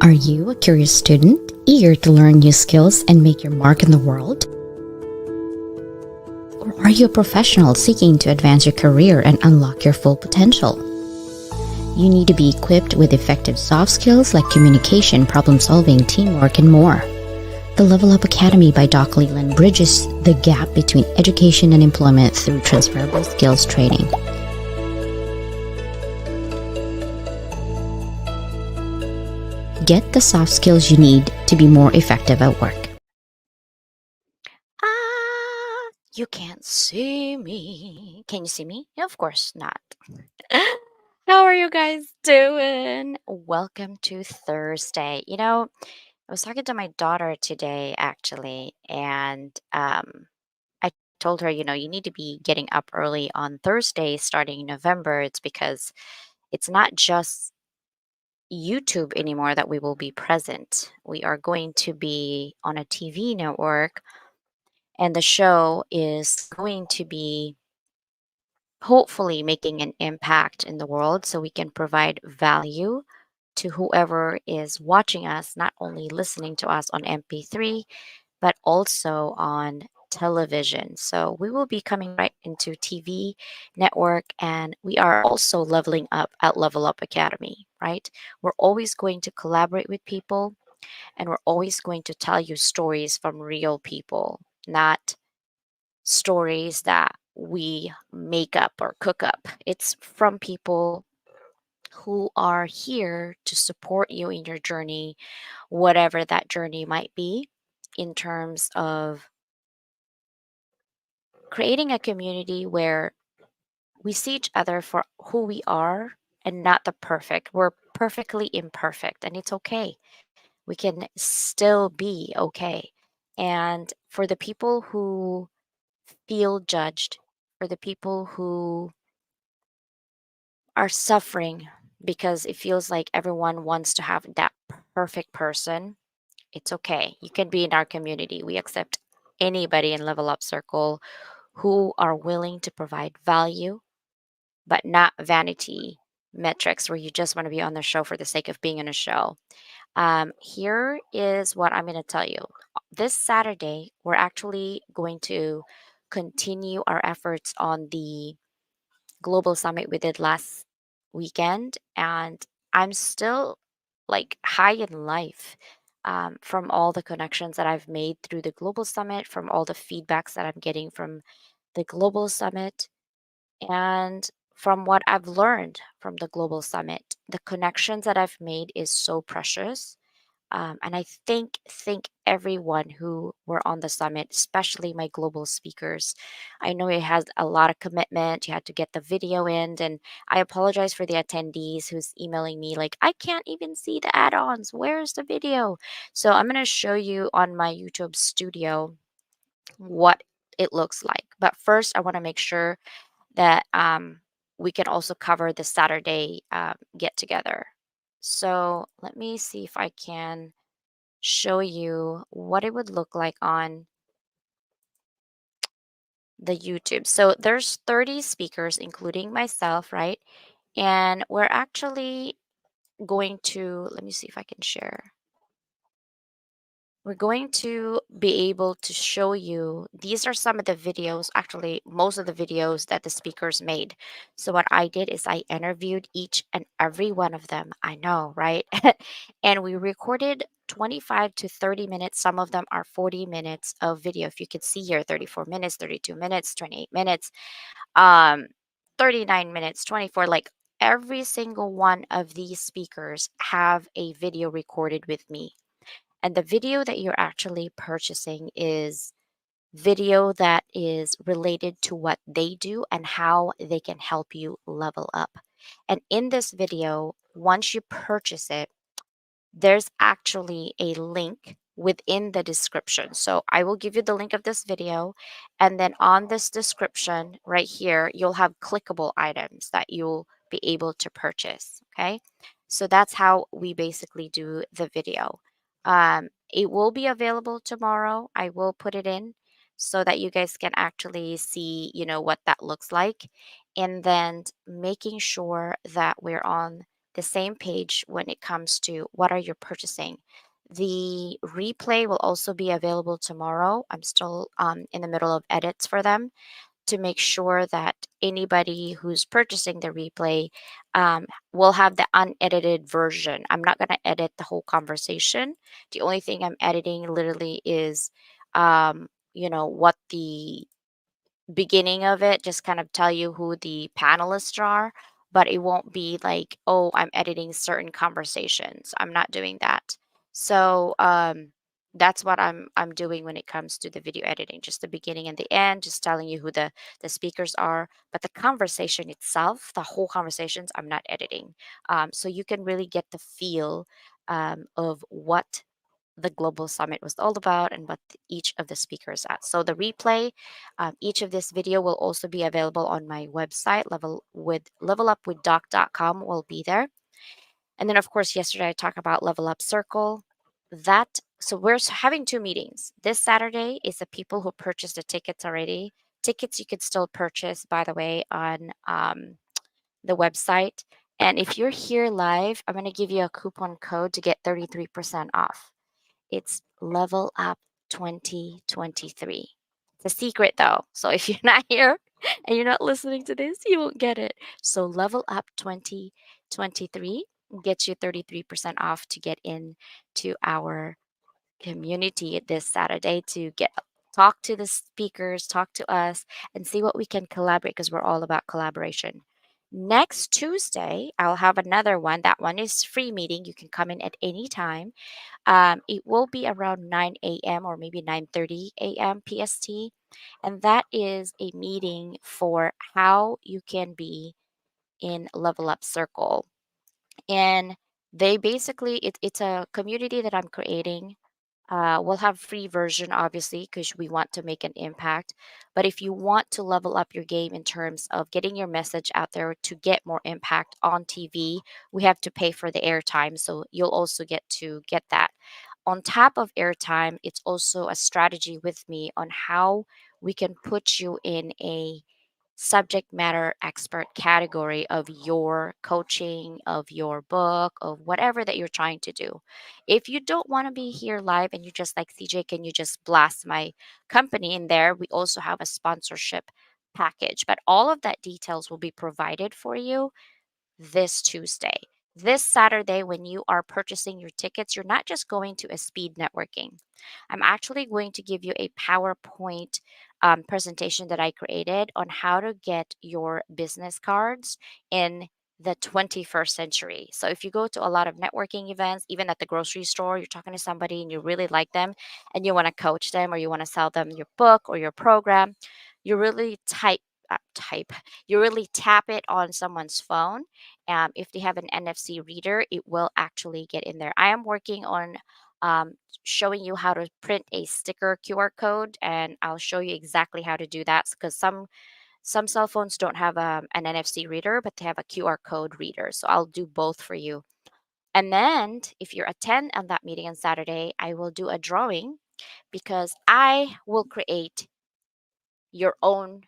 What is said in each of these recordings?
Are you a curious student, eager to learn new skills and make your mark in the world? Or are you a professional seeking to advance your career and unlock your full potential? You need to be equipped with effective soft skills like communication, problem solving, teamwork, and more. The Level Up Academy by Doc Leland bridges the gap between education and employment through transferable skills training. Get the soft skills you need to be more effective at work. You can't see me. Can you see me? Of course not. How are you guys doing? Welcome to Thursday. I was talking to my daughter today actually, and I told her, you need to be getting up early on Thursday starting in November. It's because it's not just YouTube anymore that we will be present. We are going to be on a TV network, and the show is going to be hopefully making an impact in the world so we can provide value to whoever is watching us, not only listening to us on MP3, but also on television. So we will be coming right into TV network, and we are also leveling up at Level Up Academy, right? We're always going to collaborate with people, and we're always going to tell you stories from real people, not stories that we make up or cook up. It's from people who are here to support you in your journey, whatever that journey might be, in terms of creating a community where we see each other for who we are and not the perfect. We're perfectly imperfect, and it's okay. We can still be okay. And for the people who feel judged, for the people who are suffering because it feels like everyone wants to have that perfect person, it's okay. You can be in our community. We accept anybody in Level Up Circle who are willing to provide value, but not vanity metrics where you just want to be on the show for the sake of being on a show. Here is what I'm going to tell you. This Saturday, we're actually going to continue our efforts on the global summit we did last weekend, and I'm still like high in life from all the connections that I've made through the global summit, from all the feedbacks that I'm getting from the global summit, and from what I've learned from the global summit. The connections that I've made is so precious, and I think everyone who were on the summit, especially my global speakers. I know it has a lot of commitment. You had to get the video in, and I apologize for the attendees who's emailing me like, I can't even see the add-ons. Where's the video? So I'm gonna show you on my YouTube studio what it looks like. But first, I want to make sure that we can also cover the Saturday get together. So let me see if I can show you what it would look like on the YouTube. So there's 30 speakers, including myself, right? And we're actually going to, let me see if I can share. We're going to be able to show you, these are some of the videos, actually, most of the videos that the speakers made. So, what I did is I interviewed each and every one of them. I know, right? And we recorded 25 to 30 minutes. Some of them are 40 minutes of video. If you could see here, 34 minutes, 32 minutes, 28 minutes, um, 39 minutes, 24. Like every single one of these speakers have a video recorded with me, and the video that you're actually purchasing is video that is related to what they do and how they can help you level up. And in this video, once you purchase it, there's actually a link within the description. So I will give you the link of this video. And then on this description right here, you'll have clickable items that you'll be able to purchase. Okay. So that's how we basically do the video. It will be available tomorrow. I will put it in so that you guys can actually see, what that looks like. And then making sure that we're on the same page when it comes to what are you purchasing. The replay will also be available tomorrow. I'm still in the middle of edits for them to make sure that anybody who's purchasing the replay will have the unedited version. I'm not going to edit the whole conversation. The only thing I'm editing literally is, what the beginning of it, just kind of tell you who the panelists are, but it won't be like, oh, I'm editing certain conversations. I'm not doing that. So that's what I'm doing when it comes to the video editing, just the beginning and the end, just telling you who the speakers are. But the conversation itself, the whole conversations, I'm not editing. So you can really get the feel of what the global summit was all about and what each of the speakers at. So the replay, each of this video will also be available on my website, levelupwithdoc.com will be there. And then of course, yesterday I talked about Level Up Circle. So we're having two meetings. This Saturday is the people who purchased the tickets already. Tickets you could still purchase, by the way, on the website. And if you're here live, I'm going to give you a coupon code to get 33% off. It's Level Up 2023. It's a secret though. So if you're not here and you're not listening to this, you won't get it. So Level Up 2023 gets you 33% off to get into our community this Saturday to get talk to the speakers, talk to us, and see what we can collaborate because we're all about collaboration. Next Tuesday, I'll have another one. That one is free meeting. You can come in at any time. It will be around 9 a.m. or maybe 9:30 a.m. PST, and that is a meeting for how you can be in Level Up Circle. And they basically, it's a community that I'm creating. We'll have free version obviously because we want to make an impact. But if you want to level up your game in terms of getting your message out there to get more impact on TV, we have to pay for the airtime. So you'll also get that. On top of airtime, it's also a strategy with me on how we can put you in a subject matter expert category of your coaching, of your book, of whatever that you're trying to do. If you don't want to be here live and you just like, CJ, can you just blast my company in there? We also have a sponsorship package, but all of that details will be provided for you this Tuesday. This Saturday, when you are purchasing your tickets, you're not just going to a speed networking. I'm actually going to give you a PowerPoint presentation that I created on how to get your business cards in the 21st century. So, if you go to a lot of networking events, even at the grocery store, you're talking to somebody and you really like them and you want to coach them or you want to sell them your book or your program, you really type, you really tap it on someone's phone. If they have an NFC reader, it will actually get in there. I am working on um, showing you how to print a sticker QR code, and I'll show you exactly how to do that because some cell phones don't have an NFC reader, but they have a QR code reader. So I'll do both for you. And then if you attend on that meeting on Saturday, I will do a drawing because I will create your own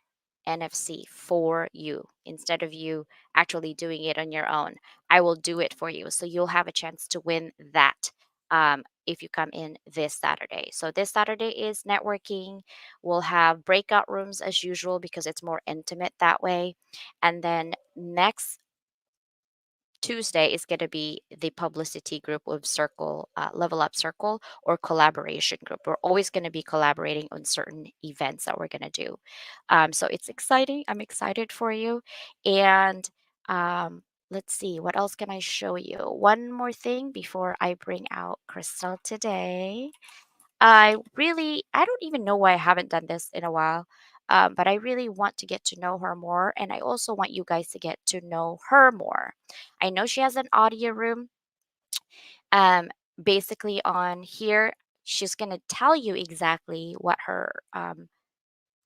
NFC for you instead of you actually doing it on your own. I will do it for you. So you'll have a chance to win that if you come in this Saturday. So this Saturday is networking. We'll have breakout rooms as usual because it's more intimate that way. And then next Tuesday is going to be the publicity group of Circle, Level Up Circle, or collaboration group. We're always going to be collaborating on certain events that we're going to do. So it's exciting. I'm excited for you. And let's see, what else can I show you? One more thing before I bring out Crystal today. I don't even know why I haven't done this in a while, but I really want to get to know her more. And I also want you guys to get to know her more. I know she has an audio room. Um, Basically, on here, she's going to tell you exactly what her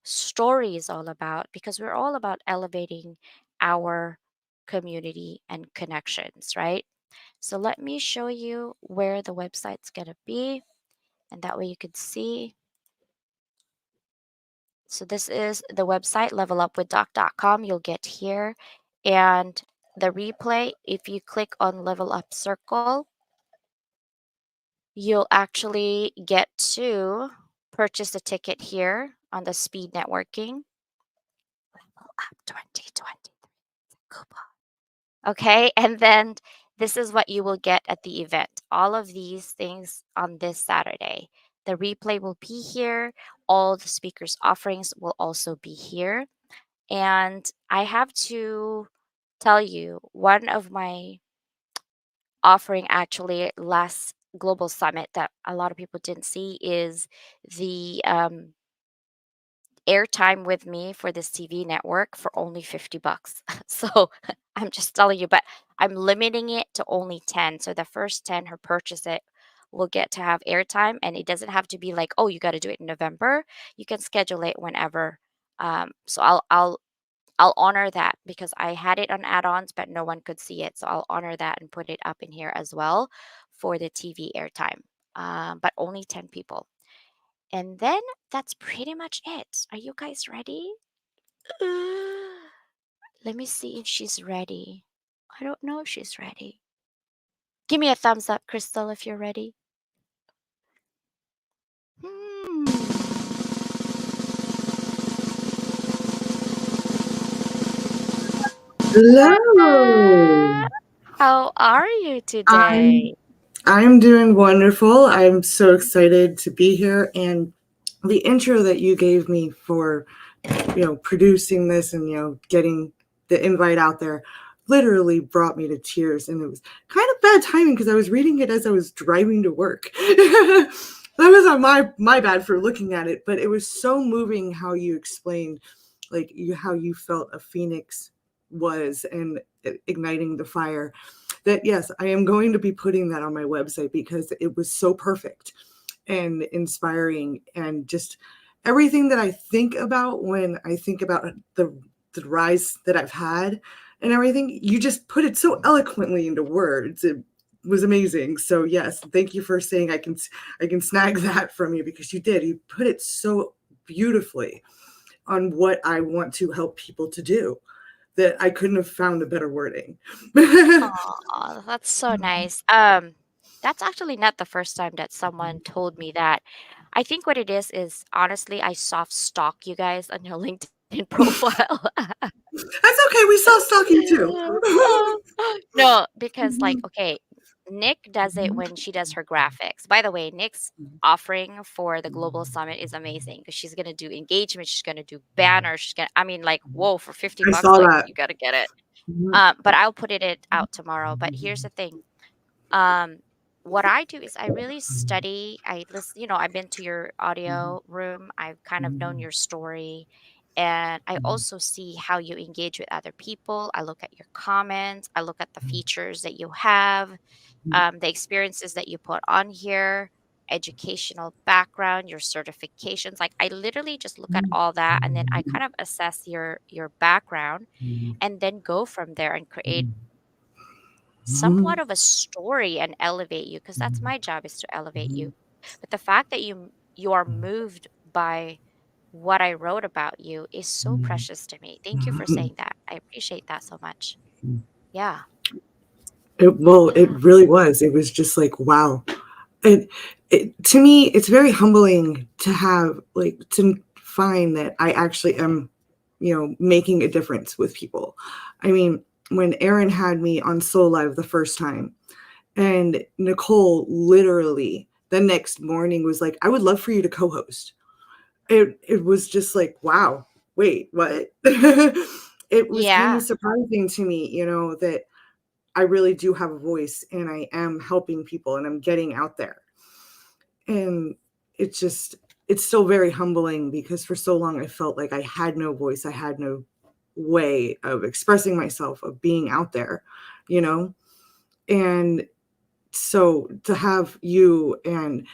story is all about because we're all about elevating our community and connections, right? So let me show you where the website's going to be, and that way you could see. So this is the website, levelupwithdoc.com. You'll get here. And the replay, if you click on level up circle, you'll actually get to purchase a ticket here on the speed networking. Level up 2020 coupon. Okay, and then this is what you will get at the event. All of these things on this Saturday. The replay will be here. All the speakers' offerings will also be here. And I have to tell you, one of my offering actually last global summit that a lot of people didn't see is the airtime with me for this TV network for only 50 bucks. So I'm just telling you, but I'm limiting it to only 10. So the first 10 who purchase it will get to have airtime, and it doesn't have to be like, oh, you got to do it in November. You can schedule it whenever. So I'll honor that because I had it on add-ons, but no one could see it. So I'll honor that and put it up in here as well for the TV airtime. But only 10 people. And then that's pretty much it. Are you guys ready? Let me see if she's ready. I don't know if she's ready. Give me a thumbs up, Crystal, if you're ready. Hmm. Hello. How are you I'm today? I'm doing wonderful. I'm so excited to be here, and the intro that you gave me for producing this and getting the invite out there literally brought me to tears, and it was kind of bad timing because I was reading it as I was driving to work. That was on my bad for looking at it, but it was so moving how you explained how you felt a phoenix was and igniting the fire. That yes, I am going to be putting that on my website because it was so perfect and inspiring, and just everything that I think about when I think about the rise that I've had and everything. You just put it so eloquently into words. It was amazing. So yes, thank you for saying I can snag that from you, because you did. You put it so beautifully on what I want to help people to do, that I couldn't have found a better wording. Oh, that's so nice. That's actually not the first time that someone told me that. I think what it is honestly, I soft stalk you guys on your LinkedIn profile. That's okay. We saw stalking too. Oh, no, because like, okay, Nick does it when she does her graphics. By the way, Nick's offering for the global summit is amazing because she's gonna do engagement, she's gonna do banners, she's gonna, I mean, like, whoa, for 50 I bucks, saw like that. you gotta get it. But I'll put it out tomorrow. But here's the thing. Um, what I do is I really study. I listen, I've been to your audio room. I've kind of known your story. And I also see how you engage with other people. I look at your comments. I look at the features that you have, the experiences that you put on here, educational background, your certifications. Like I literally just look at all that, and then I kind of assess your background, and then go from there and create somewhat of a story and elevate you, because that's my job, is to elevate you. But the fact that you are moved by what I wrote about you is so precious to me. Thank you for saying that. I appreciate that so much. Yeah. It Yeah. really was. It was just like, wow. To me, it's very humbling to have, to find that I actually am, making a difference with people. I mean, when Aaron had me on Soul Live the first time, and Nicole literally the next morning was like, I would love for you to co-host. It was just like, wow, wait, what? It was kind of Yeah. surprising to me, that I really do have a voice and I am helping people and I'm getting out there. And it's just, it's still very humbling, because for so long I felt like I had no voice. I had no way of expressing myself, of being out there, you know? And so to have you and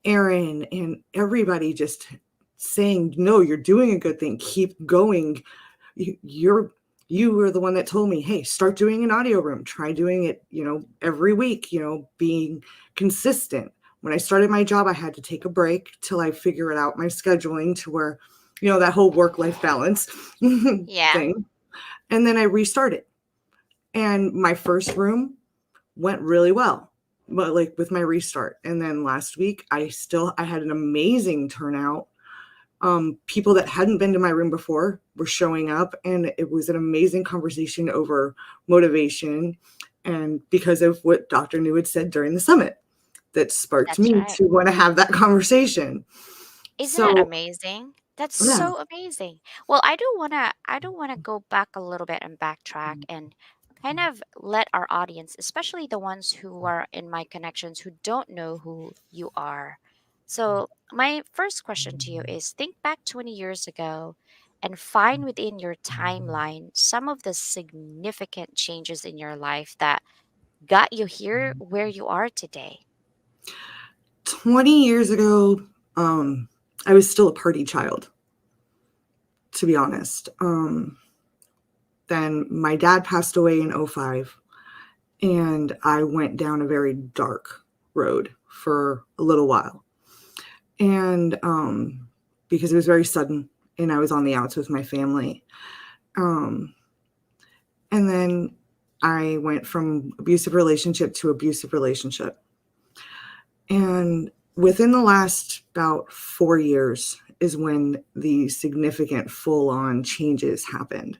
Aaron and everybody just saying, no, you're doing a good thing, keep going. You're you were the one that told me, hey, start doing an audio room, try doing it, every week, being consistent. When I started my job, I had to take a break till I figure it out, my scheduling, to where, that whole work-life balance Yeah. thing. And then I restarted. And my first room went really well, but like with my restart. And then last week, I had an amazing turnout. People that hadn't been to my room before were showing up, and it was an amazing conversation over motivation, and because of what Dr. New had said during the summit, that sparked That's me right. to want to have that conversation. Isn't it So amazing? That's yeah. so amazing. Well, I do wanna go back a little bit and backtrack and kind of let our audience, especially the ones who are in my connections who don't know who you are. So, my first question to you is think back 20 years ago and find within your timeline some of the significant changes in your life that got you here where you are today. 20 years ago, I was still a party child, to be honest. Then my dad passed away in '05, and I went down a very dark road for a little while. And because it was very sudden, and I was on the outs with my family. Um, and then I went from abusive relationship to abusive relationship. And within the last about 4 years is when the significant full on changes happened.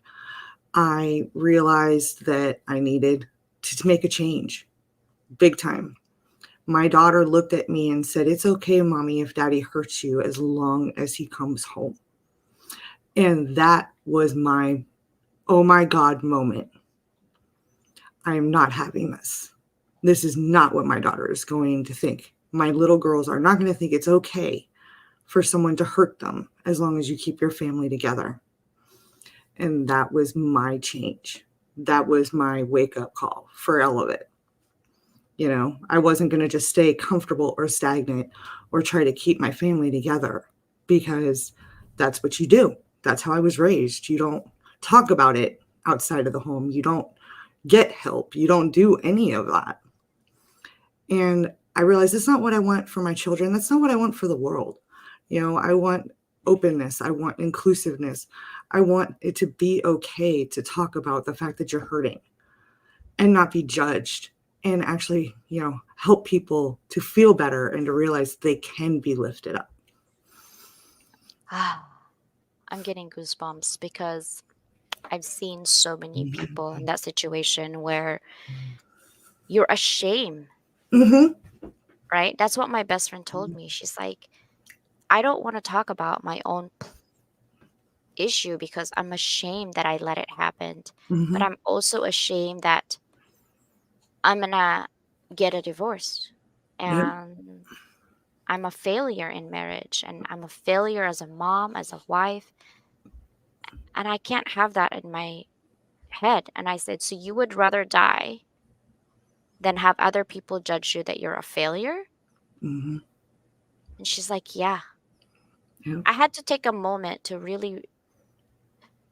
I realized that I needed to make a change big time. My daughter looked at me and said, "It's okay, mommy, if daddy hurts you as long as he comes home." And that was my, oh my God moment. I am not having this. This is not what my daughter is going to think. My little girls are not going to think it's okay for someone to hurt them as long as you keep your family together. And that was my change. That was my wake up call for all of it. I wasn't going to just stay comfortable or stagnant or try to keep my family together, because that's what you do. That's how I was raised. You don't talk about it outside of the home. You don't get help. You don't do any of that. And I realized that's not what I want for my children. That's not what I want for the world. I want openness. I want inclusiveness. I want it to be okay to talk about the fact that you're hurting and not be judged, and actually, help people to feel better and to realize they can be lifted up. Ah, I'm getting goosebumps because I've seen so many people in that situation where you're ashamed, Mm-hmm. right? That's what my best friend told me. She's like, I don't want to talk about my own issue because I'm ashamed that I let it happen. But Mm-hmm. I'm also ashamed that I'm gonna get a divorce Yep. and I'm a failure in marriage and I'm a failure as a mom, as a wife, and I can't have that in my head. And I said, so you would rather die than have other people judge you that you're a failure? Mm-hmm. And she's like, yeah. Yep. I had to take a moment to really,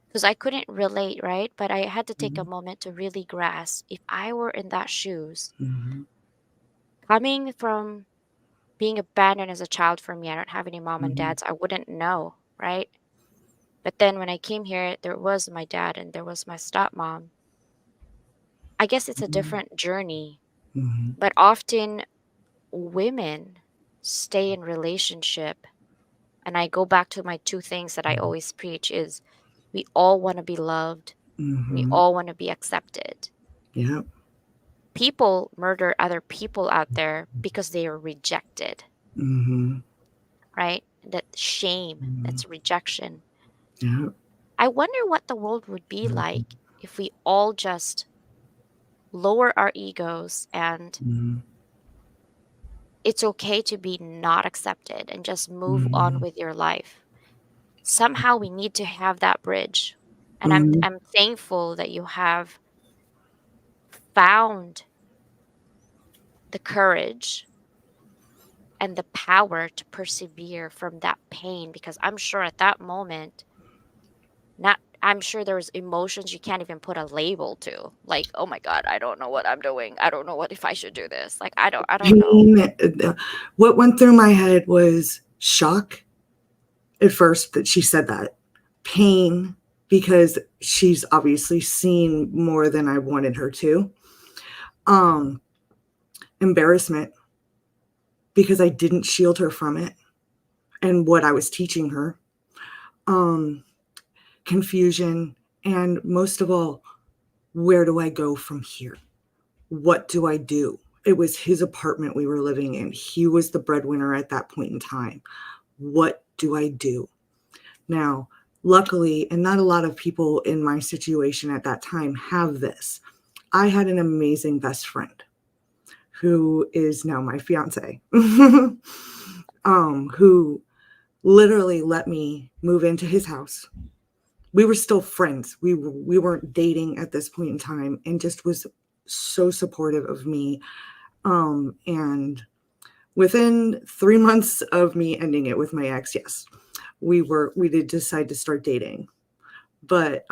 because I couldn't relate, right? But I had to take a Mm-hmm. moment to really grasp if I were in that shoes, Mm-hmm. coming from being abandoned as a child for me, I don't have any mom and Mm-hmm. dads, I wouldn't know, right? But then when I came here, there was my dad and there was my stepmom. I guess it's a different journey, Mm-hmm. but often women stay in relationship. And I go back to my two things that I always preach is we all want to be loved and we Mm-hmm. all want to be accepted. Yep. People murder other people out there because they are rejected, Mm-hmm. right? That shame, Mm-hmm. that's rejection. Yep. I wonder what the world would be like if we all just lower our egos and Mm-hmm. it's okay to be not accepted and just move on Mm-hmm. with your life. Somehow we need to have that bridge. And I'm Mm-hmm. I'm thankful that you have found the courage and the power to persevere from that pain because I'm sure at that moment not I'm sure there's emotions you can't even put a label to. Like, "Oh my god, I don't know what I'm doing. I don't know what if I should do this." Like, I don't know. Pain. What went through my head was shock at first that she said that. Pain, because she's obviously seen more than I wanted her to. Um, Embarrassment because I didn't shield her from it and what I was teaching her. Um, Confusion, and most of all, where do I go from here? What do I do? It was his apartment we were living in. He was the breadwinner at that point in time. What do I do? Now, luckily, and not a lot of people in my situation at that time have this. I had an amazing best friend who is now my fiance, who literally let me move into his house. We were still friends. We weren't dating at this point in time, and just was so supportive of me. And within 3 months of me ending it with my ex, yes, we did decide to start dating. But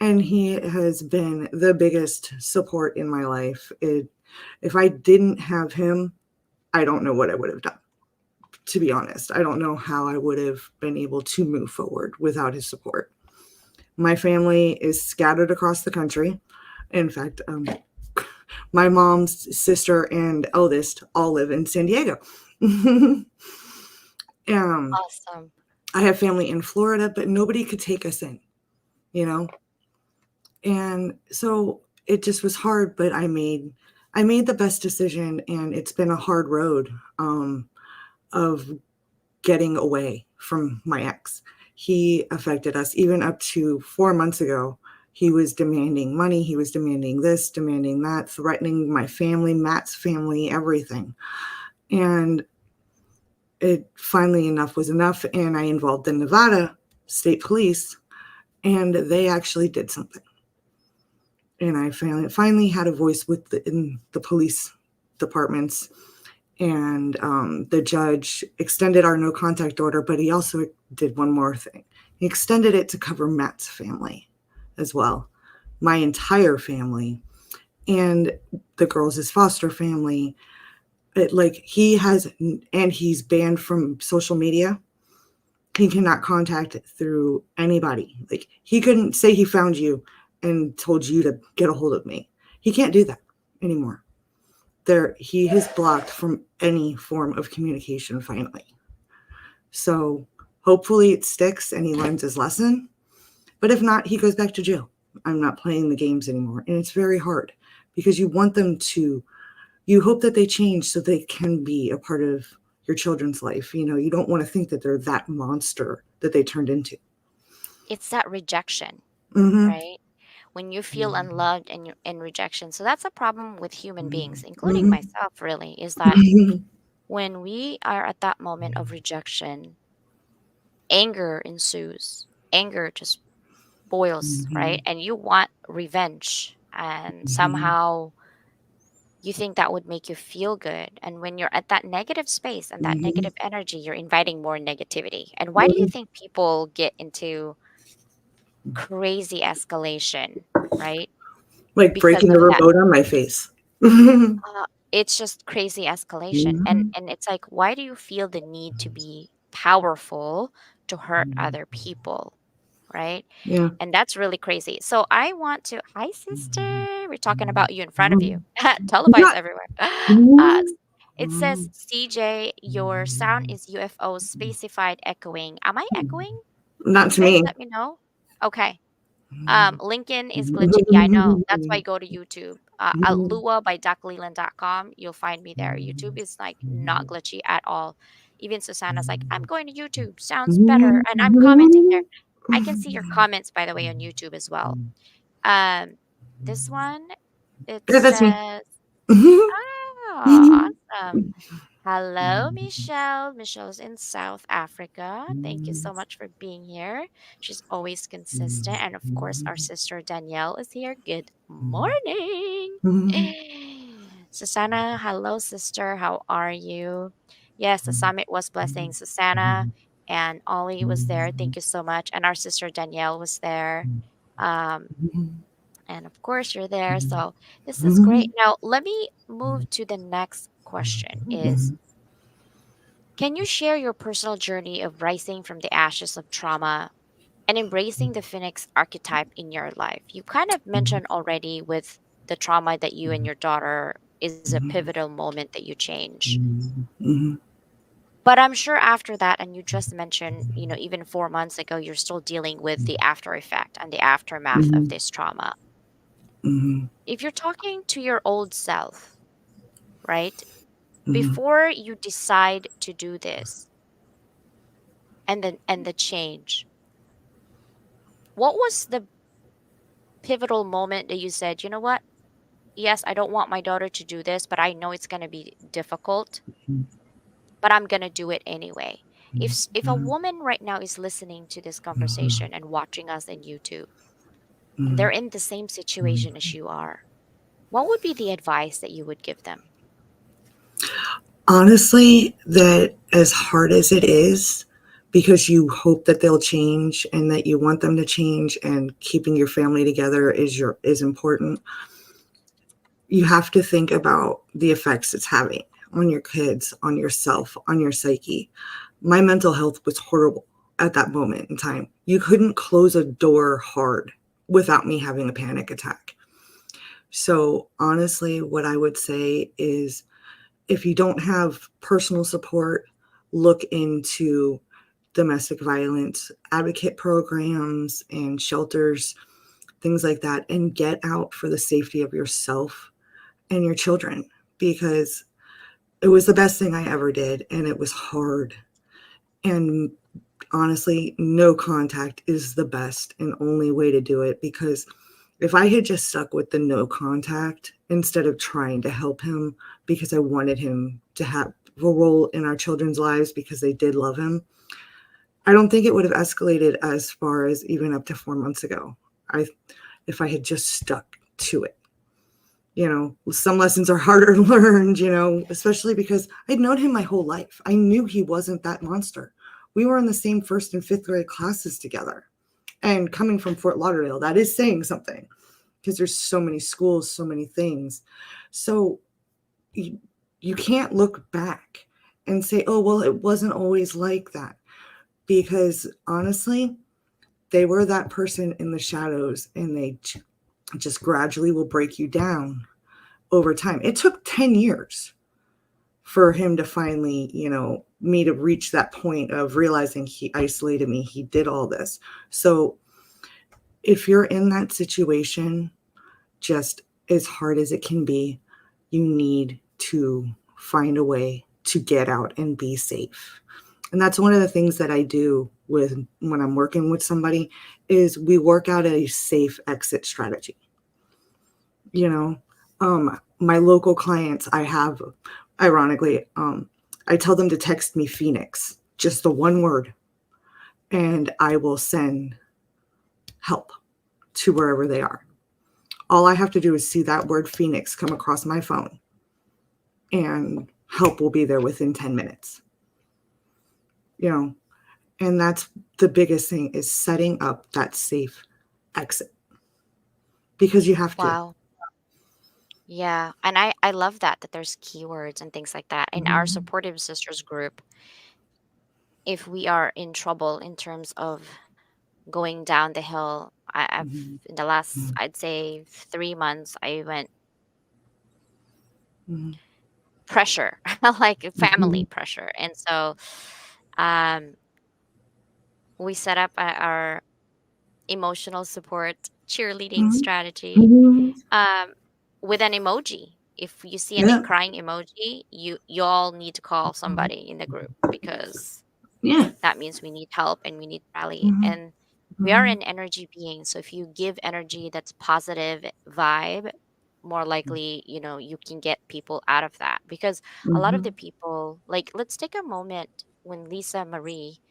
and he has been the biggest support in my life. If I didn't have him, I don't know what I would have done. To be honest, I don't know how I would have been able to move forward without his support. My family is scattered across the country. In fact, my mom's sister and eldest all live in San Diego. Awesome. I have family in Florida, but nobody could take us in, you know? And so it just was hard, but I made the best decision, and it's been a hard road of getting away from my ex. He affected us even up to 4 months ago. He was demanding money. He was demanding this, demanding that, threatening my family, Matt's family, everything. And it finally enough was enough. And I involved the Nevada State Police, and they actually did something. And I finally had a voice in the police departments. And the judge extended our no contact order, but he also did one more thing. He extended it to cover Matt's family as well, my entire family, and the girls' foster family. He's banned from social media. He cannot contact through anybody. Like, he couldn't say he found you and told you to get a hold of me. He can't do that anymore. He has blocked from any form of communication finally. So hopefully it sticks and he learns his lesson. But if not, he goes back to jail. I'm not playing the games anymore. And it's very hard because you hope that they change so they can be a part of your children's life. You don't want to think that they're that monster that they turned into. It's that rejection, Mm-hmm. right? When you feel unloved and you're in rejection. So that's a problem with human beings, including Mm-hmm. myself, really, is that when we are at that moment of rejection, anger ensues. Anger just boils, right? And you want revenge. And Mm-hmm. somehow you think that would make you feel good. And when you're at that negative space and that Mm-hmm. negative energy, you're inviting more negativity. And why do you think people get into crazy escalation, right? Like Because breaking of the that. remote on my face. Mm-hmm. It's just crazy escalation. And it's like, why do you feel the need to be powerful to hurt other people, right? Yeah. And that's really crazy. So I want to, hi sister, we're talking about you in front of you, televised everywhere. Uh, it says, CJ, your sound is UFO specified echoing. Am I echoing? Can Not you to guys me. let me know? Okay. Lincoln is glitchy. Yeah, I know. That's why I go to YouTube. At luabyduckleland.com, you'll find me there. YouTube is like not glitchy at all. Even Susanna's like, I'm going to YouTube. Sounds better. And I'm commenting there. I can see your comments, by the way, on YouTube as well. Um, this one, it Yeah, that's me. says, oh, awesome. Hello, Michelle. Michelle's in South Africa. Thank you so much for being here. She's always consistent. And of course, our sister Danielle is here. Good morning. Susanna, hello, sister. How are you? Yes, the summit was blessing. Susanna and Ollie was there. Thank you so much. And our sister Danielle was there. Um, and of course, you're there. So this is great. Now, let me move to the next question is, can you share your personal journey of rising from the ashes of trauma and embracing the phoenix archetype in your life. You kind of mentioned already with the trauma that you and your daughter is a pivotal moment that you change. Mhm. But I'm sure after that, and you just mentioned, even 4 months ago, you're still dealing with the after effect and the aftermath of Mhm. this trauma. Mhm. If you're talking to your old self, right, Mhm. before you decide to do this and the change, what was the pivotal moment that you said, you know what? Yes, I don't want my daughter to do this, but I know it's going to be difficult, but I'm going to do it anyway. If a Mhm. woman right now is listening to this Mhm. conversation and watching us in YouTube, and they're Mhm. in the same situation as you are, what would be the advice that you would give them? Honestly, that as hard as it is, because you hope that they'll change and that you want them to change, and keeping your family together is important. You have to think about the effects it's having on your kids, on yourself, on your psyche. My mental health was horrible at that moment in time. You couldn't close a door hard without me having a panic attack. So, honestly, what I would say is, if you don't have personal support, look into domestic violence advocate programs and shelters, things like that, and get out for the safety of yourself and your children, because it was the best thing I ever did and it was hard. And honestly, no contact is the best and only way to do it, because if I had just stuck with the no contact instead of trying to help him because I wanted him to have a role in our children's lives because they did love him, I don't think it would have escalated as far as even up to 4 months ago. I If I had just stuck to it. Some lessons are harder learned, especially because I'd known him my whole life. I knew he wasn't that monster. We were in the same first and fifth grade classes together. And coming from Fort Lauderdale, that is saying something, because there's so many schools, so many things. So you, you can't look back and say, oh, well, it wasn't always like that. Because honestly, they were that person in the shadows, and they just gradually will break you down over time. It took 10 years for him to finally, me to reach that point of realizing he isolated me. He did all this. So if you're in that situation, just as hard as it can be, you need to find a way to get out and be safe. And that's one of the things that I do with when I'm working with somebody, is we work out a safe exit strategy. you know my local clients, I have, ironically, I tell them to text me Phoenix, just the one word, and I will send help to wherever they are. All I have to do is see that word Phoenix come across my phone, and help will be there within 10 minutes. you know and that's the biggest thing, is setting up that safe exit, because you have to. Wow. Yeah. And I love that there's keywords and things like that. In our Mhm. supportive sisters group, if we are in trouble in terms of going down the hill, I've Mhm. in the last, Mhm. I'd say 3 months, I went Mhm. pressure, like family Mhm. pressure. And so um we set up our emotional support cheerleading Mhm. strategy, Mhm. um, with an emoji. If you see an Yeah. crying emoji, you all need to call somebody in the group because Yeah. that means we need help and we need to rally. Mhm. And we are Mhm. an energy being. So if you give energy that's positive vibe, more likely, you can get people out of that. Because a lot of the Mhm. people, like, let's take a moment when Lisa Marie,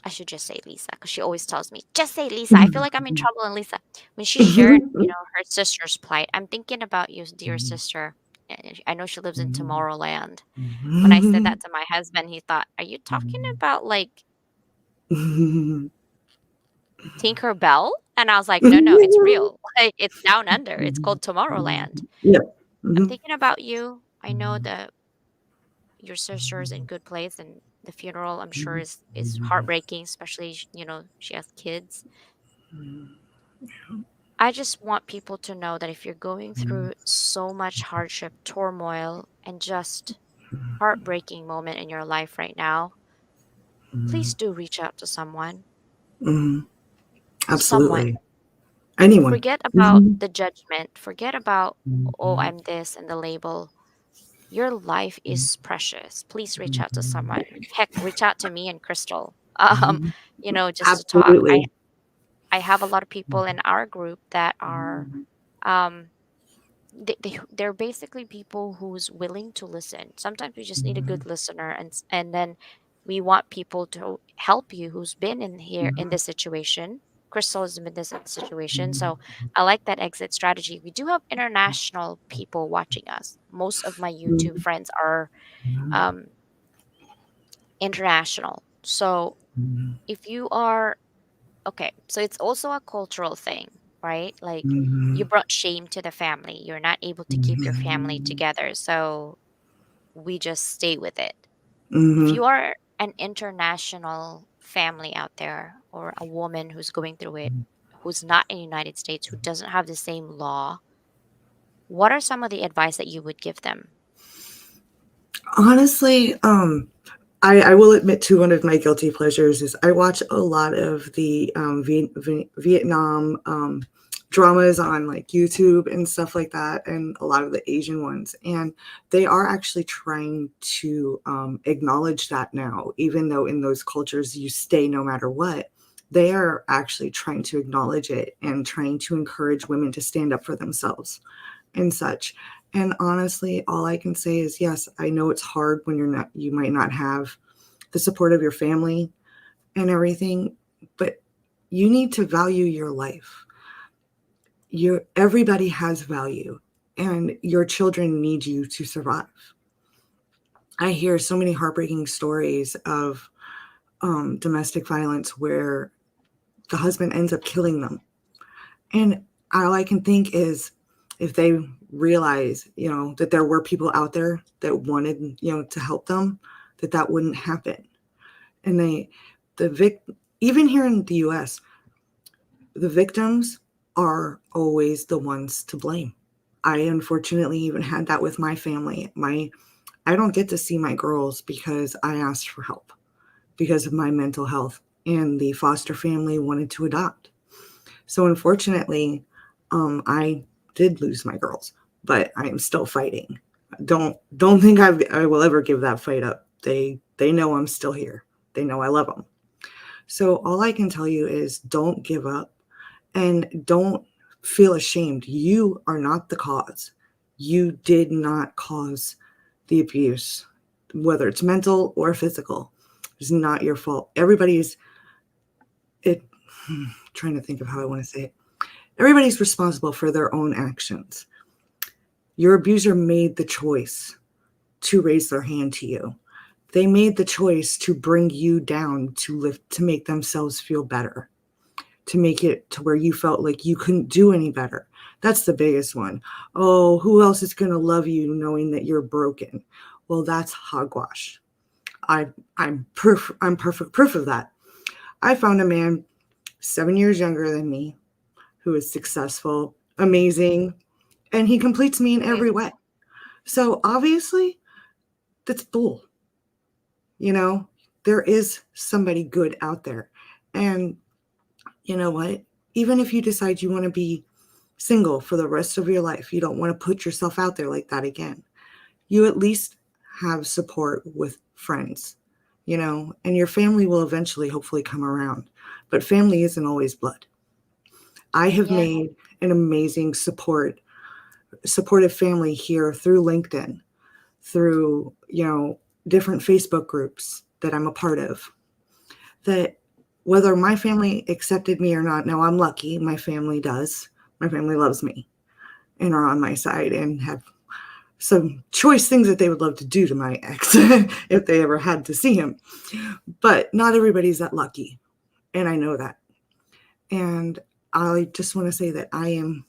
I should just say Lisa because she always tells me, just say Lisa. I feel like I'm in trouble. And Lisa, when she shared, her sister's plight, I'm thinking about you, dear sister. I know she lives in Tomorrowland. When I said that to my husband, he thought, are you talking about like Tinker Bell? And I was like, no, no, it's real. Like, it's down under. It's called Tomorrowland. Yeah. I'm Mhm. thinking about you. I know that your sister's in good place and The funeral, I'm sure, is heartbreaking, especially she has kids. I just want people to know that if you're going through so much hardship, turmoil, and just heartbreaking moment in your life right now, please do reach out to someone. Mhm. Someone. Absolutely. Anyone. Forget about Mhm. the judgment. Forget about, oh, I'm this and the label. Your life is precious. Please reach out to someone. Heck, reach out to me and Crystal. Just to talk. I Absolutely. I have a lot of people in our group that are um they're basically people who's willing to listen. Sometimes we just need a good listener, and then we want people to help you who's been in here in this situation. Crystal has been in this situation, so I like that exit strategy. We do have international people watching us. Most of my YouTube friends are um, international. So if you are okay, so it's also a cultural thing, right? Like you Mhm. brought shame to the family. You're not able to keep your family together. So we just stay with it. If Mhm. you are an international family out there or a woman who's going through it, who's not in the United States, who doesn't have the same law, what are some of the advice that you would give them? Honestly, I will admit to one of my guilty pleasures is I watch a lot of the Vietnam dramas on like YouTube and stuff like that, and a lot of the Asian ones. And they are actually trying to acknowledge that now, even though in those cultures you stay no matter what. They are actually trying to acknowledge it and trying to encourage women to stand up for themselves and such. And honestly, all I can say is yes, I know it's hard when you might not have the support of your family and everything, but you need to value your life. Everybody has value, and your children need you to survive. I hear so many heartbreaking stories of domestic violence where the husband ends up killing them. And all I can think is if they realize, that there were people out there that wanted, to help them, that wouldn't happen. And even here in the US, the victims are always the ones to blame. I unfortunately even had that with my family. I don't get to see my girls because I asked for help because of my mental health, and the foster family wanted to adopt. So unfortunately, I did lose my girls, but I am still fighting. Don't think I will ever give that fight up. They know I'm still here. They know I love them. So all I can tell you is don't give up and don't feel ashamed. You are not the cause. You did not cause the abuse, whether it's mental or physical. It's not your fault. Everybody's it. Trying to think of how I want to say it. Everybody's responsible for their own actions. Your abuser made the choice to raise their hand to you. They made the choice to bring you down to make themselves feel better, to make it to where you felt like you couldn't do any better. That's the biggest one. Oh, who else is going to love you knowing that you're broken? Well, that's hogwash. I'm perfect proof of that. I found a man 7 years younger than me who is successful, amazing, and he completes me in every Mhm. way. So obviously, that's bull. You know, there is somebody good out there. And you know what? Even if you decide you want to be single for the rest of your life, you don't want to put yourself out there like that again. You at least have support with friends, and your family will eventually hopefully come around. But family isn't always blood. I have Yeah. made an amazing supportive family here through LinkedIn, through, different Facebook groups that I'm a part of. That whether my family accepted me or not, now I'm lucky, my family does. My family loves me and are on my side and have some choice things that they would love to do to my ex if they ever had to see him. But not everybody's that lucky. And I know that. And I just want to say that I am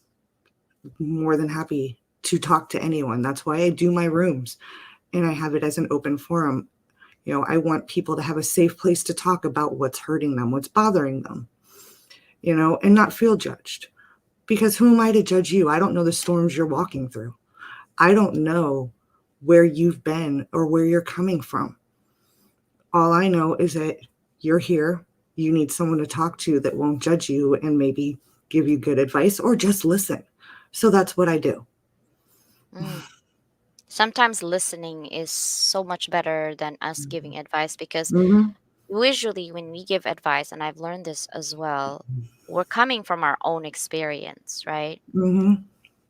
more than happy to talk to anyone. That's why I do my rooms and I have it as an open forum. I want people to have a safe place to talk about what's hurting them, what's bothering them, and not feel judged. Because who am I to judge you? I don't know the storms you're walking through. I don't know where you've been or where you're coming from. All I know is that you're here. You need someone to talk to that won't judge you and maybe give you good advice or just listen. So that's what I do. Mm. Sometimes listening is so much better than us giving advice because Mm-hmm. usually when we give advice, and I've learned this as well, we're coming from our own experience, right? Mm-hmm.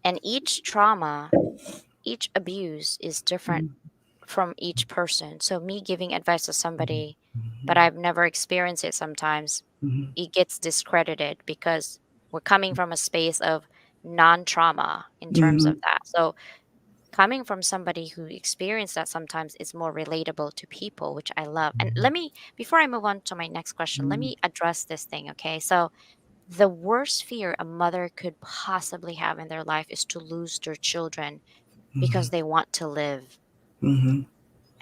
And each trauma, each abuse is different from each person. So me giving advice to somebody, but I've never experienced it sometimes, Mm-hmm. it gets discredited because we're coming from a space of non-trauma in terms Mm-hmm. of that. So coming from somebody who experienced that sometimes is more relatable to people, which I love. And let me, before I move on to my next question, let me address this thing, okay? So the worst fear a mother could possibly have in their life is to lose their children because they want to live. Mm-hmm.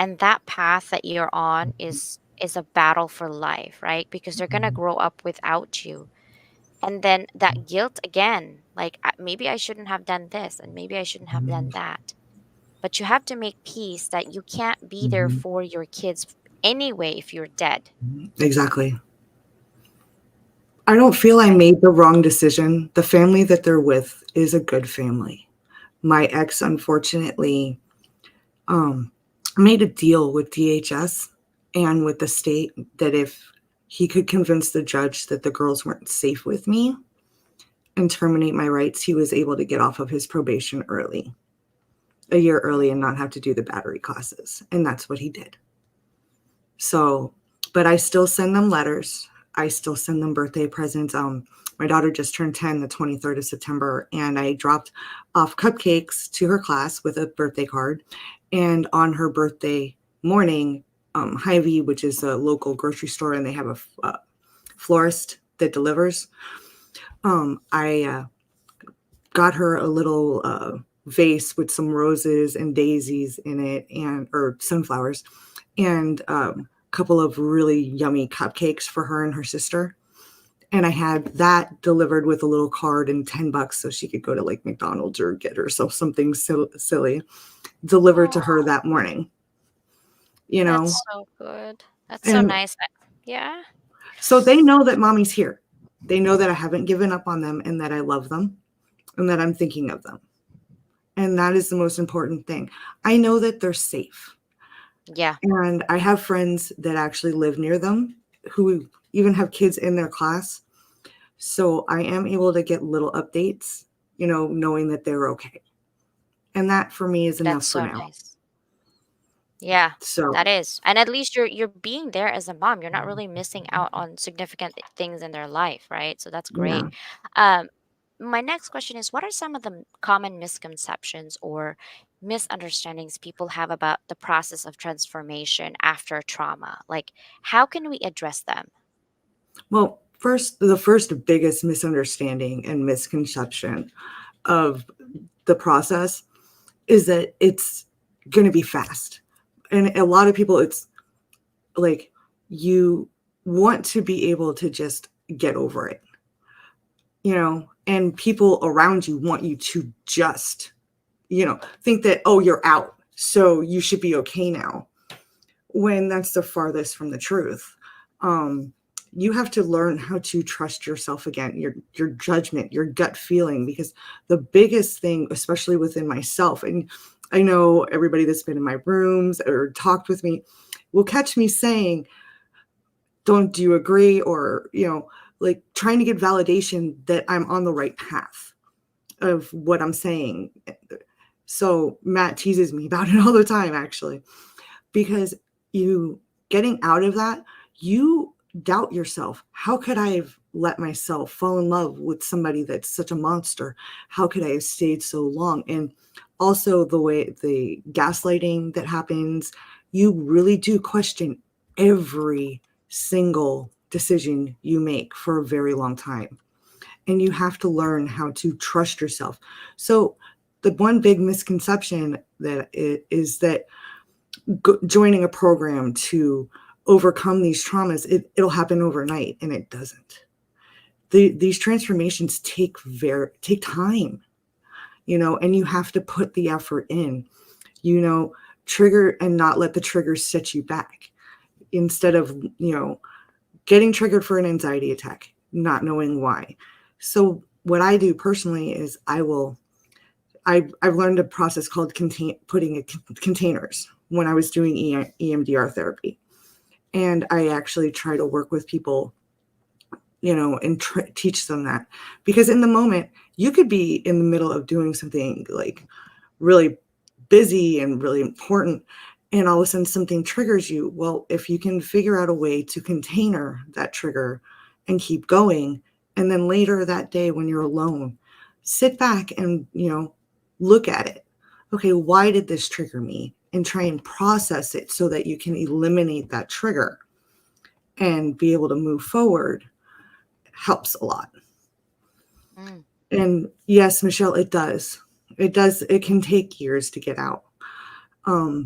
And that path that you're on is a battle for life, right? Because they're going to grow up without you. And then that guilt again, like maybe I shouldn't have done this and maybe I shouldn't have done that. But you have to make peace that you can't be there Mm-hmm. for your kids anyway if you're dead, Exactly. I don't feel I right? made the wrong decision. The family that they're with is a good family. My ex, unfortunately, um, made a deal with DHS and with the state that if he could convince the judge that the girls weren't safe with me and terminate my rights, he was able to get off of his probation early, a year early, and not have to do the battery classes. And that's what he did. So, but I still send them letters. I still send them birthday presents. My daughter just turned 10 the 23rd of September, and I dropped off cupcakes to her class with a birthday card. And on her birthday morning, Hy-Vee, which is a local grocery store, and they have a florist that delivers. I got her a little vase with some roses and daisies in it, and or sunflowers, and a couple of really yummy cupcakes for her and her sister. And I had that delivered with a little card and $10 so she could go to like McDonald's or get herself something silly delivered to her Oh, that morning, you know? that's so good. That's so And nice. Yeah. so they know that mommy's here. They know that I haven't given up on them and that I love them and that I'm thinking of them. And that is the most important thing. I know that they're safe. Yeah, And I have friends that actually live near them who even have kids in their class. So I am able to get little updates, knowing that they're okay. And that for me is enough that's for so now. nice. Yeah, So, that is. And at least you're being there as a mom. You're not really missing out on significant things in their life, right? So that's great. yeah. Um, my next question is, what are some of the common misconceptions or misunderstandings people have about the process of transformation after trauma? Like, how can we address them? Well, the first biggest misunderstanding and misconception of the process is that it's going to be fast. And a lot of people, it's like you want to be able to just get over it, and people around you want you to just, think that, oh, you're out. So you should be okay now, when that's the farthest from the truth. Um, you have to learn how to trust yourself again, your judgment, your gut feeling, because the biggest thing, especially within myself, and I know everybody that's been in my rooms or talked with me will catch me saying, don't do you agree? Or, like trying to get validation that I'm on the right path of what I'm saying. So Matt teases me about it all the time, actually, because you getting out of that, you doubt yourself. How could I have let myself fall in love with somebody that's such a monster? How could I have stayed so long? And also the gaslighting that happens, you really do question every single decision you make for a very long time. And you have to learn how to trust yourself. So the one big misconception that it is that joining a program to overcome these traumas, it'll happen overnight, and it doesn't. These transformations take time, and you have to put the effort in, you know, trigger and not let the triggers set you back. Instead of, getting triggered for an anxiety attack, not knowing why. So what I do personally is I've learned a process called putting containers when I was doing EMDR therapy. And I actually try to work with people, and teach them that. Because in the moment, you could be in the middle of doing something like really busy and really important, and all of a sudden something triggers you. Well, if you can figure out a way to container that trigger and keep going, and then later that day when you're alone, sit back and, look at it. Okay, why did this trigger me? And try and process it so that you can eliminate that trigger and be able to move forward helps a lot. Mm. And yes, Michelle, it does. It does. It can take years to get out.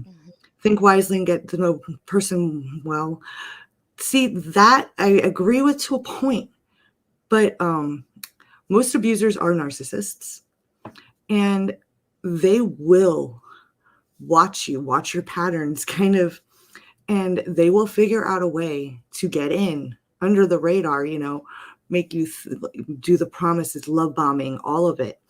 Mhm. Think wisely and get to know person well. See, that I agree with to a point, but most abusers are narcissists, and they will watch your patterns, kind of, and they will figure out a way to get in under the radar, make you do the promises, love bombing, all of it,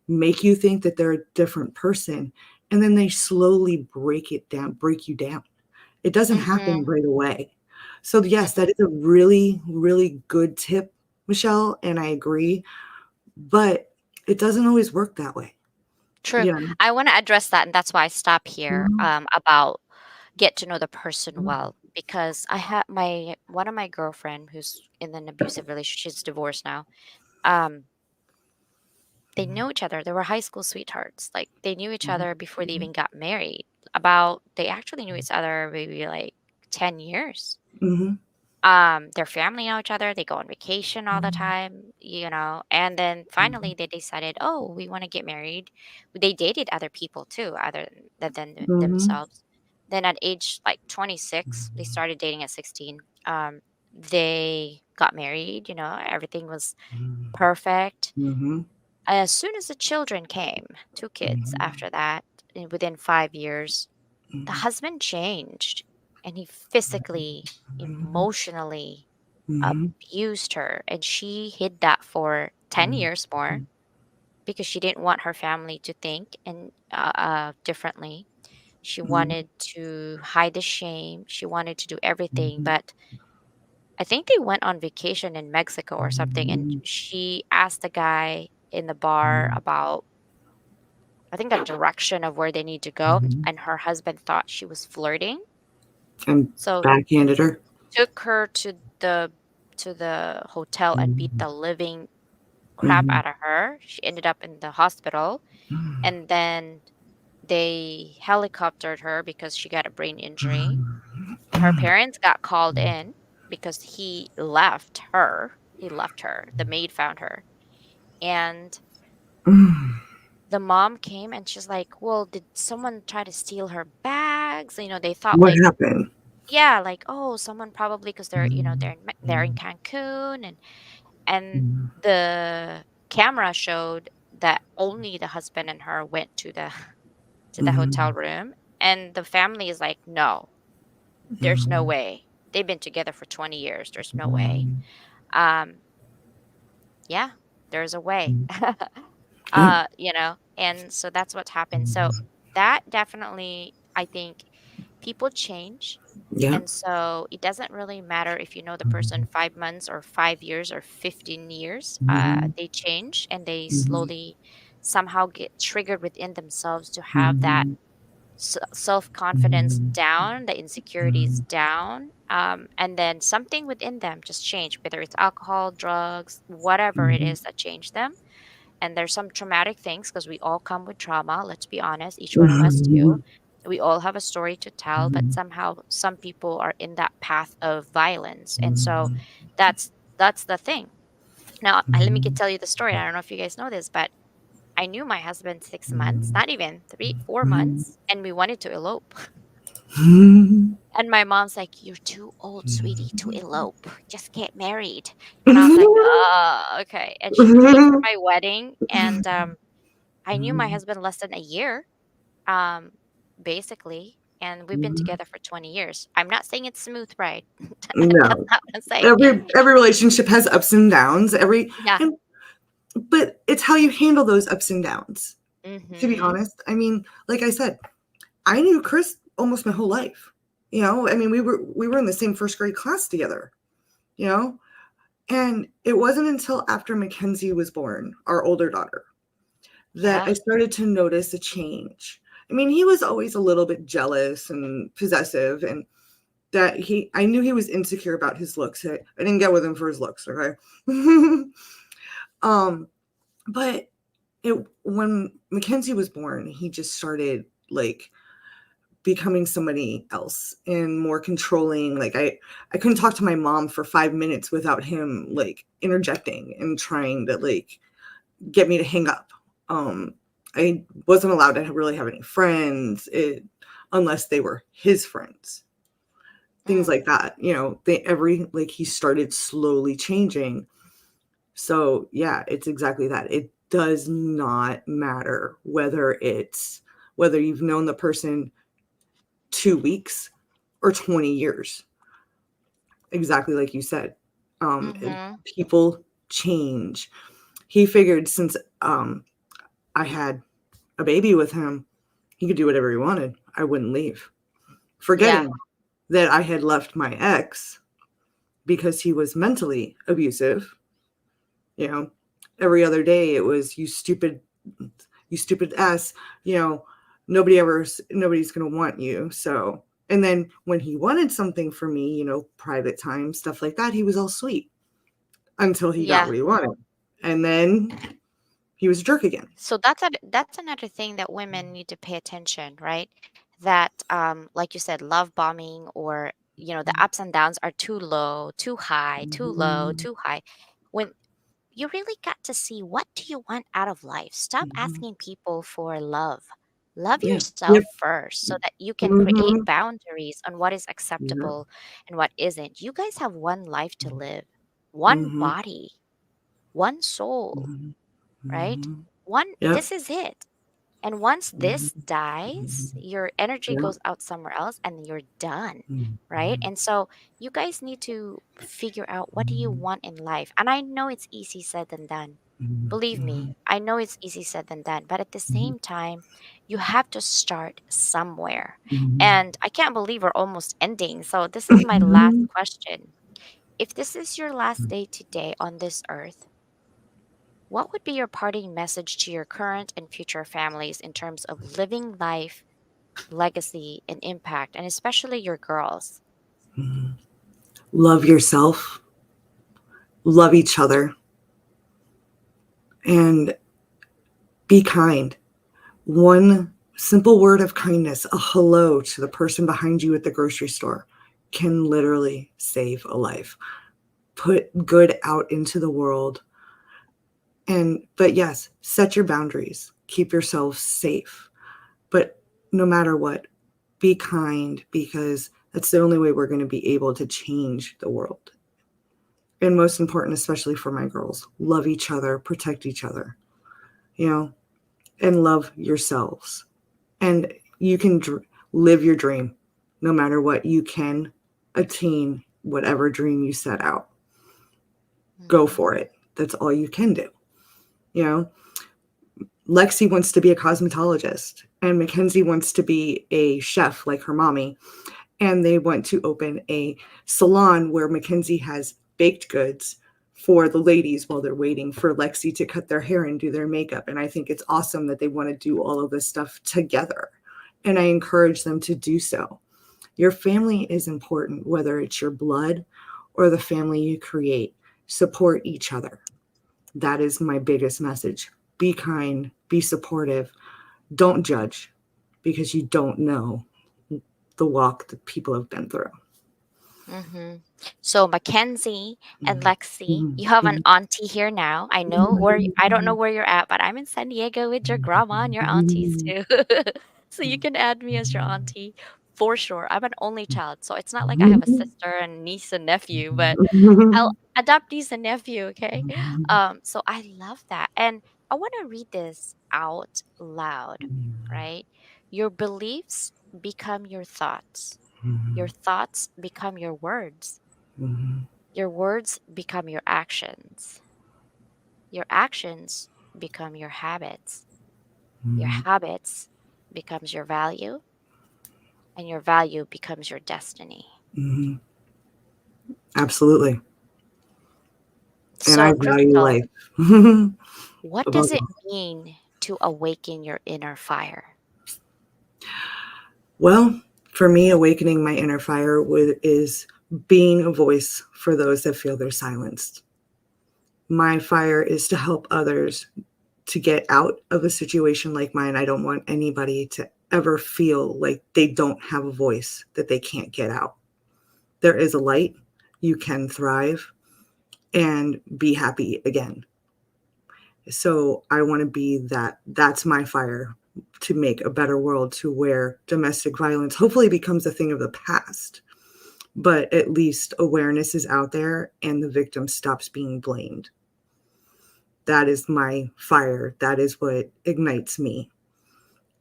make you think that they're a different person, and then they slowly break you down. It doesn't happen Mhm. right away. So yes, that Mhm. is a really, really good tip, Michelle, and I agree, but it doesn't always work that way. True. You know? I want to address that, and that's why I stop here. Mhm, About get to know the person mhm, well, because I had my one of my girlfriend who's in an abusive relationship. She's divorced now. Um, they mhm, know each other. They were high school sweethearts. Like they knew each mhm, other before they mhm, even got married. About they actually knew each other maybe like 10 years. mhm, Their family know each other. They go on vacation all the mhm, time, and then mhm, finally they decided, oh, we want to get married. They dated other people too, other than mhm, themselves. Then at age like 26, they started dating at 16. They got married, everything was perfect. mhm, As soon as the children came, two kids mhm, after that, within 5 years, the mhm, husband changed and he physically, mhm, emotionally mhm, abused her, and she hid that for 10 mhm, years more because she didn't want her family to think and differently. She mhm, wanted to hide the shame. She wanted to do everything, mhm, but I think they went on vacation in Mexico or something, and mhm, she asked the guy in the bar mhm, about, I think, the direction of where they need to go, mhm. and her husband thought she was flirting, And so backhanded her. took her to the hotel and beat Mhm, the living crap mhm, out of her. She ended up in the hospital, and then they helicoptered her because she got a brain injury. Her parents got called in because he left her. He left her. The maid found her. And mhm. the mom came and she's like, "Well, did someone try to steal her bags?" They thought What like, happened? yeah, like, oh, someone probably because Mhm, they're in Cancun, and mhm, the camera showed that only the husband and her went to the hotel mhm, room, and the family is like, no, there's no mhm, way. They've been together for 20 years. There's no way. mhm, Um, yeah, there's a way. mhm. Yep. And so that's what happened. So that definitely, I think, people change. Yep. And so it doesn't really matter if you know the person Mhm, 5 months or 5 years or 15 years. mhm, They change and they mhm, slowly somehow get triggered within themselves to have that mhm, self confidence mhm, down, the insecurities mhm, down, and then something within them just changed, whether it's alcohol, drugs, whatever it mhm, is that changed them. And there's some traumatic things because we all come with trauma. Let's be honest, each one of us do. mhm, We all have a story to tell, but mhm, somehow some people are in that path of violence, and so mhm, that's the thing. Now, let me mhm, tell you the story. I don't know if you guys know this, but I knew my husband 6 months, mhm, not even three, four mhm. months, and we wanted to elope. And my mom's like, "You're too old, sweetie, to elope. Just get married." And I was like, "Oh, okay." And she paid for my wedding, and I knew my husband less than a year, um, basically, and we've been together for 20 years. I'm not saying it's smooth ride. That's No. not what I'm saying. Every relationship has ups and downs. Yeah. And but it's how you handle those ups and downs. To be Mm-hmm. honest, I mean, like I said, I knew Chris almost my whole life. I mean, we were in the same first grade class together. You know, and it wasn't until after Mackenzie was born, our older daughter, that I Yeah. started to notice a change. I mean, he was always a little bit jealous and possessive, and I knew he was insecure about his looks. I didn't get with him for his looks, okay? um, but when Mackenzie was born, he just started like becoming somebody else and more controlling. Like I couldn't talk to my mom for 5 minutes without him like interjecting and trying to like get me to hang up. Um, I wasn't allowed to really have any friends unless they were his friends. Things Mm. like that. He started slowly changing. So yeah, it's exactly that. It does not matter whether you've known the person 2 weeks or 20 years. Exactly like you said. Mm-hmm. People change. He figured since I had a baby with him, he could do whatever he wanted. I wouldn't leave. Yeah. Forgetting that I had left my ex because he was mentally abusive. You know, every other day it was you stupid ass. You know, nobody's gonna want you. So, and then when he wanted something from me, private time, stuff like that, he was all sweet until he got Yeah. what he wanted, and then he was a jerk again. So that's another thing that women need to pay attention, right? That like you said, love bombing, or the ups and downs are too low, too high, too low, Mhm, too high. When you really got to see, what do you want out of life? Stop mhm. asking people for love. Love Yeah. yourself Yep. first, so that you can create Mhm. boundaries on what is Yep. acceptable and what isn't. You guys have one life to live, one Mhm. body, one soul, Mhm. right? Mhm. One, Yep. this is it. And once this Mhm. dies, Mhm. your energy Yep. goes out somewhere else and you're done, right? Mhm. And so you guys need to figure out, what do you Mhm. want in life? And I know it's easy said than done. Mhm. Believe me, Mhm. I know it's easy said than done. But at the Mhm. same time, you have to start somewhere. Mhm. And I can't believe we're almost ending. So this is my last Mhm. question. If this is your last day today on this earth, what would be your parting message to your current and future families in terms of living life, legacy, and impact, and especially your girls? Mhm. Love yourself, love each other, and be kind. One simple word of kindness, a hello to the person behind you at the grocery store, can literally save a life. Put good out into the world. But yes, set your boundaries. Keep yourself safe. But no matter what, be kind, because that's the only way we're going to be able to change the world. And most important, especially for my girls, love each other, protect each other, you know, and love yourselves. And you can live your dream no matter what. You can attain whatever dream you set out. Go Hmm. for it. That's all you can do. You know, Lexi wants to be a cosmetologist, and Mackenzie wants to be a chef like her mommy. And they want to open a salon where Mackenzie has baked goods for the ladies while they're waiting for Lexi to cut their hair and do their makeup. And I think it's awesome that they want to do all of this stuff together. And I encourage them to do so. Your family is important, whether it's your blood or the family you create. Support each other. That is my biggest message. Be kind, be supportive, don't judge, because you don't know the walk that people have been through. Hmm. So Mackenzie and Mhm. Lexi, Mhm. you have an Mhm. auntie here now. I don't know where you're at, but I'm in San Diego with your grandma and your aunties too. So you can add me as your auntie. for sure. I'm an only child, so it's not like I have a Mhm. sister and niece and nephew, but I'll adopt niece and nephew, okay? So I love that. And I want to read this out loud, right? Your beliefs become your thoughts. Your thoughts become your words become your actions. Your actions become your habits. Your habits becomes your value, and your value becomes your destiny. Absolutely. And I So, value Crystal, life what above does it all. mean to awaken your inner fire? Well, for me, awakening my inner fire is being a voice for those that feel they're silenced. My fire is to help others to get out of a situation like mine. I don't want anybody to ever feel like they don't have a voice, that they can't get out. There is a light. You can thrive and be happy again. So I want to be that. That's my fire, to make a better world, to where domestic violence hopefully becomes a thing of the past, but at least awareness is out there and the victim stops being blamed. That is my fire. That is what ignites me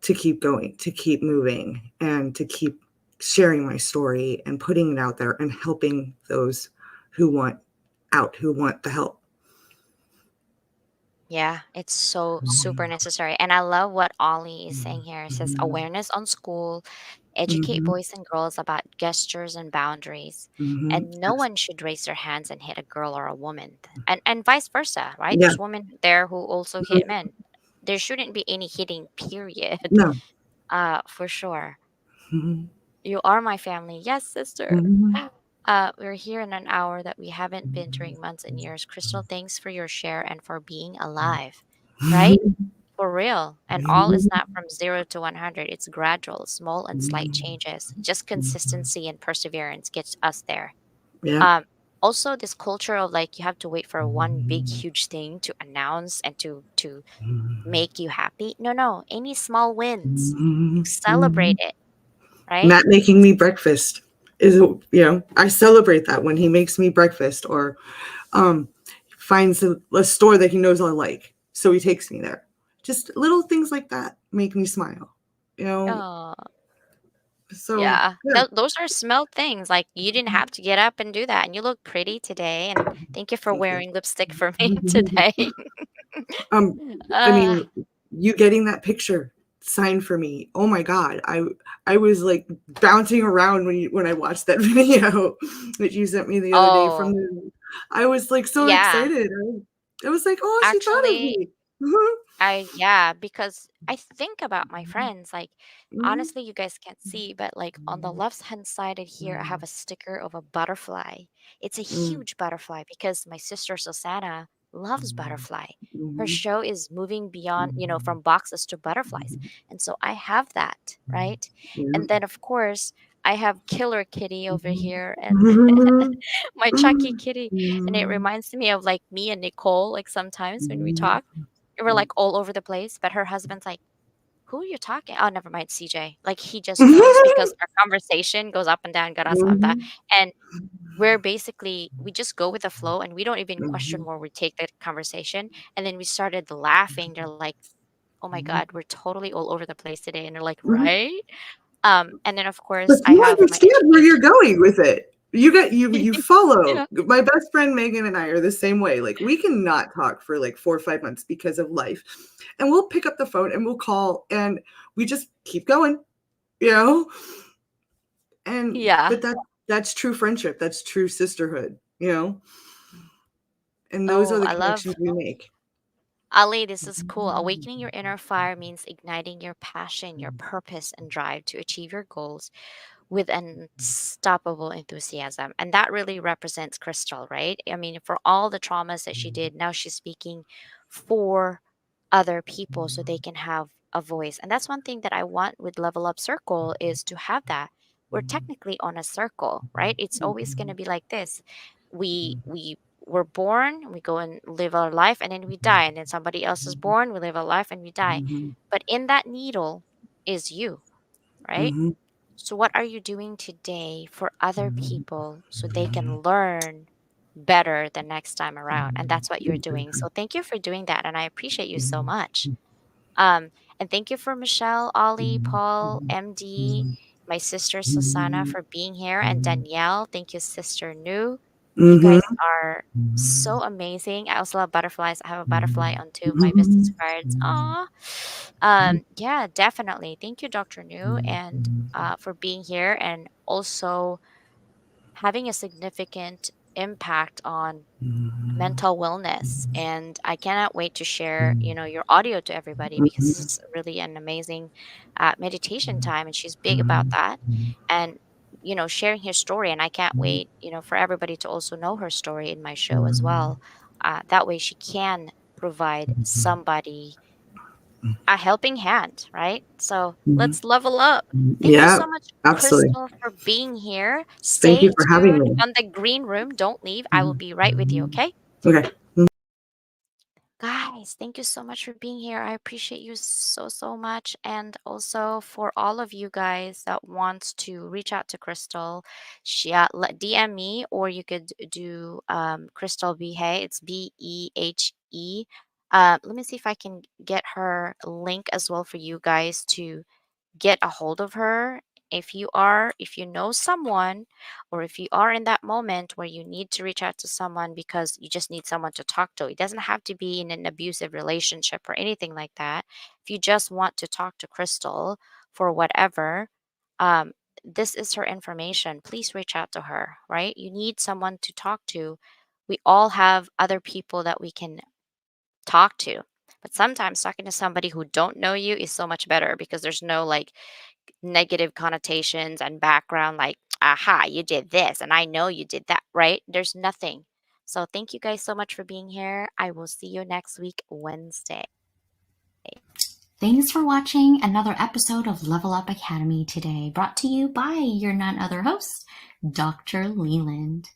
to keep going, to keep moving, and to keep sharing my story and putting it out there and helping those who want out, who want the help. Yeah, it's so super necessary. And I love what Ollie is saying here. It says awareness on school, educate Mhm, boys and girls about gestures and boundaries. mhm. And no one should raise their hands and hit a girl or a woman. And vice versa, right? Yeah, There's women there who also hit men. There shouldn't be any hitting, period. no. For sure. Mhm, You are my family. Yes, sister. mhm, We're here in an hour that we haven't been during months and years. Crystal, thanks for your share and for being alive, right? For real. And all is not from 0 to 100. It's gradual, small and slight changes. Just consistency and perseverance gets us there. yeah. Um, Also this culture of like you have to wait for one big huge thing to announce and to make you happy. No, no. Any small wins. You celebrate it, right? Matt making me breakfast is, I celebrate that when he makes me breakfast, or um, finds a store that he knows I like, so he takes me there. Just little things like that make me smile. You know, Oh, so yeah. yeah. Those are small things. Like you didn't have to get up and do that. And you look pretty today. And thank you for Thank you. wearing lipstick for me today. um, I uh, mean, you getting that picture signed for me. Oh my god, I was like bouncing around when I watched that video that you sent me the other day from oh, the. I was like so yeah. excited. I was like, oh, she thought of Actually, me. yeah, because I think about my friends. Like, Mhm, honestly, you guys can't see, but like on the left hand side of here, I have a sticker of a butterfly. It's a mhm, huge butterfly because my sister Susanna loves butterfly. Her mhm, show is moving beyond, from boxes to butterflies. And so I have that, right? yeah. And then, of course, I have Killer Kitty over Mhm. here and my Chucky Kitty. And it reminds me of like me and Nicole, like sometimes when we talk we're like all over the place, but her husband's like, "Who are you talking?" Oh, never mind, CJ. Like he just knows because our conversation goes up and down, garasa, Mhm, and we just go with the flow and we don't even question mhm, where we take the conversation. And then we started laughing. They're like, "Oh my mhm, god, we're totally all over the place today." And they're like, mhm. "Right?" And then of But course I you have my understand where you're education. going with it. You follow. Yeah. My best friend Megan and I are the same way. Like we cannot talk for like 4 or 5 months because of life. And we'll pick up the phone and we'll call and we just keep going, you know? And Yeah. but that's true friendship. That's true sisterhood, you know? And those are Oh, the I love connections we make. Ali, this is cool. Awakening your inner fire means igniting your passion, your purpose, and drive to achieve your goals with unstoppable enthusiasm. And that really represents Crystal, right? I mean, for all the traumas that she did, now she's speaking for other people so they can have a voice. And that's one thing that I want with Level Up Circle is to have that. We're technically on a circle, right? It's always going to be like this. We were born, we go and live our life and then we die and then somebody else is born, we live our life and we die. Mhm, But in that needle is you, right? mhm, So, what are you doing today for other people so they can learn better the next time around? And that's what you're doing. So, thank you for doing that. And I appreciate you so much. Um, and thank you for Michelle, Ollie, Paul, MD, my sister Susanna for being here, and Danielle. Thank you, Sister Nu. You guys Mm-hmm. are so amazing. I also love butterflies. I have a butterfly on two of my business cards. Aw. Yeah, definitely. Thank you, Dr. Nu, and for being here and also having a significant impact on mental wellness. And I cannot wait to share, your audio to everybody because this is really an amazing meditation time, and she's big about that. And sharing her story, and I can't wait, for everybody to also know her story in my show as well. That way, she can provide somebody a helping hand, right? So let's level up. Thank you Yeah, so much, absolutely. Crystal, for being here. Thank you Stay for having tuned me. on the green room. Don't leave. I will be right with you, okay? Okay. Guys, thank you so much for being here. I appreciate you so, so much. And also for all of you guys that wants to reach out to Crystal, DM me, or you could do Crystal Behe. It's Behe. Let me see if I can get her link as well for you guys to get a hold of her. If you know someone, or if you are in that moment where you need to reach out to someone because you just need someone to talk to, it doesn't have to be in an abusive relationship or anything like that. If you just want to talk to Crystal for whatever, um, this is her information. Please reach out to her, right? You need someone to talk to. We all have other people that we can talk to. But sometimes talking to somebody who don't know you is so much better because there's no like negative connotations and background like, aha, you did this and I know you did that, right? There's nothing. So thank you guys so much for being here. I will see you next week, Wednesday. Thanks for watching another episode of Level Up Academy today, brought to you by your none other host, Dr. Leland.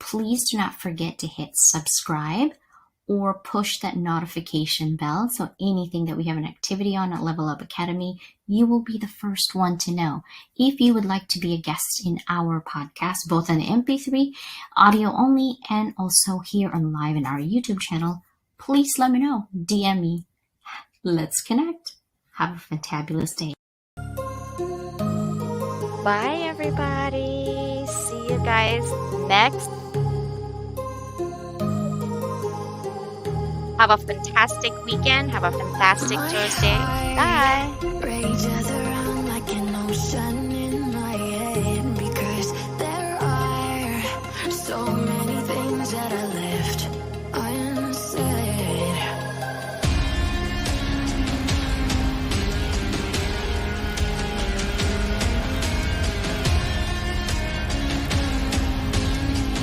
Please do not forget to hit subscribe or push that notification bell so anything that we have an activity on at Level Up Academy, you will be the first one to know. If you would like to be a guest in our podcast, both on the MP3, audio only, and also here on live in our YouTube channel, please let me know. DM me. Let's connect. Have a fantabulous day. Bye, everybody. See you guys next. Have a fantastic weekend. Have a fantastic Thursday. Bye. Rages around like an ocean.